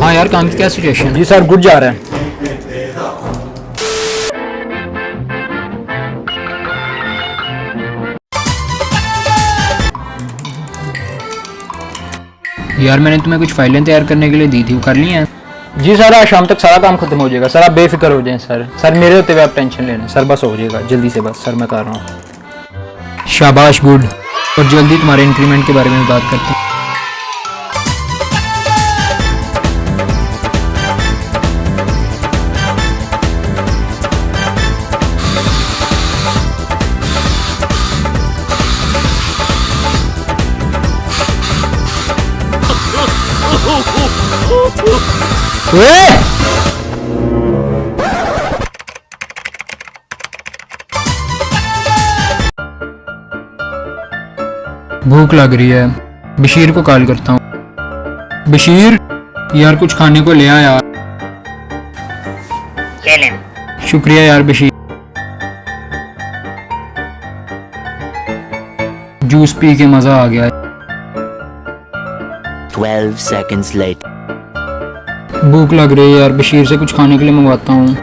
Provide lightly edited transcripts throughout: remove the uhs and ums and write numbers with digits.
हाँ यार, काम की क्या सिचुएशन? जी सर, गुड जा रहा है। यार मैंने तुम्हें कुछ फाइलें तैयार करने के लिए दी थी, वो कर ली हैं? जी सर, आज शाम तक सारा काम खत्म हो जाएगा सर, आप बेफिक्र हो जाएं सर मेरे होते हुए आप टेंशन लेना सर, बस हो जाएगा जल्दी से, बस सर मैं कर रहा हूँ। शाबाश, गुड। और जल्दी तुम्हारे इंक्रीमेंट के बारे में बात करते हैं। भूख लग रही है, बशीर को कॉल करता हूँ। बशीर यार, कुछ खाने को ले आ यार। ये ले। शुक्रिया यार बशीर। जूस पी के मजा आ गया। 12 seconds later. भूख लग रही है यार, बशीर से कुछ खाने के लिए मंगवाता हूँ।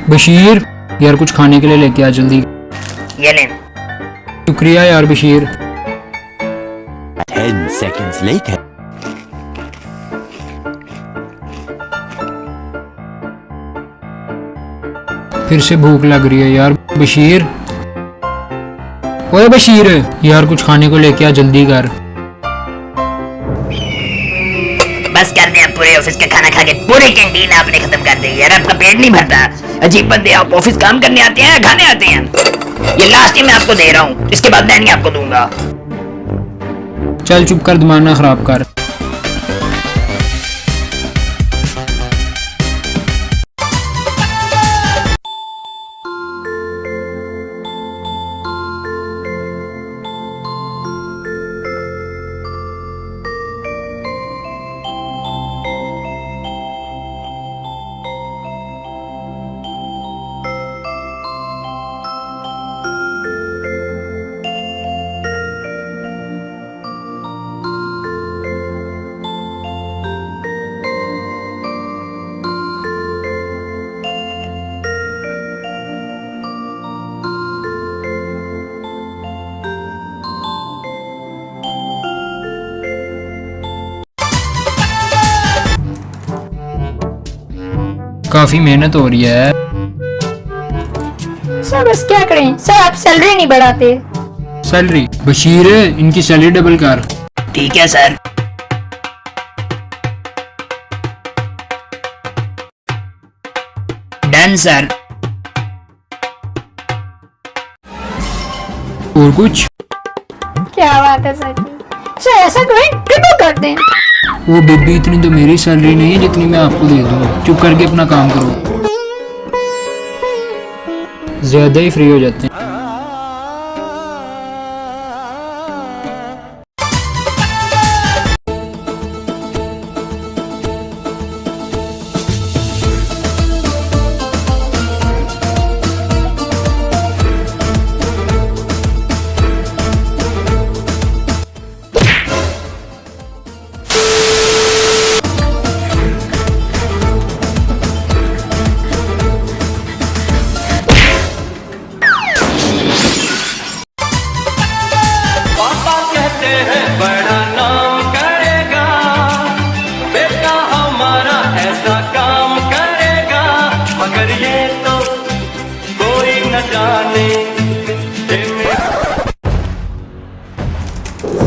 बशीर यार, कुछ खाने के लिए लेके आ जल्दी। ये ले। शुक्रिया यार बशीर। 10 seconds later. फिर से भूख लग रही है यार। बशीर, ओए बशीर यार, कुछ खाने को लेके आ जल्दी कर। बस कर दे, आप पूरे ऑफिस का खाना खा के पूरी कैंटीन आपने खत्म कर दी यार, आपका पेट नहीं भरता। अजीब बंदे, आप ऑफिस काम करने आते हैं, खाने आते हैं। ये लास्ट टाइम मैं आपको दे रहा हूँ, इसके बाद मैं नहीं आपको दूंगा। चल चुप कर, दिमाग ना खराब कर। काफी मेहनत हो रही है। सर बस क्या करें सर, आप सैलरी नहीं बढ़ाते। सैलरी? बशीर इनकी सैलरी डबल कर। ठीक है सर। Done sir. और कुछ? क्या बात है सर जी, सर ऐसा करें ट्रिपल कर दें। वो बेबी, इतनी तो मेरी सैलरी नहीं है जितनी मैं आपको दे दूँ। चुप करके अपना काम करो, ज्यादा ही फ्री हो जाते हैं।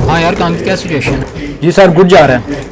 हाँ यार, काम की क्या सिचुएशन है? जी सर, गुड जा रहा है।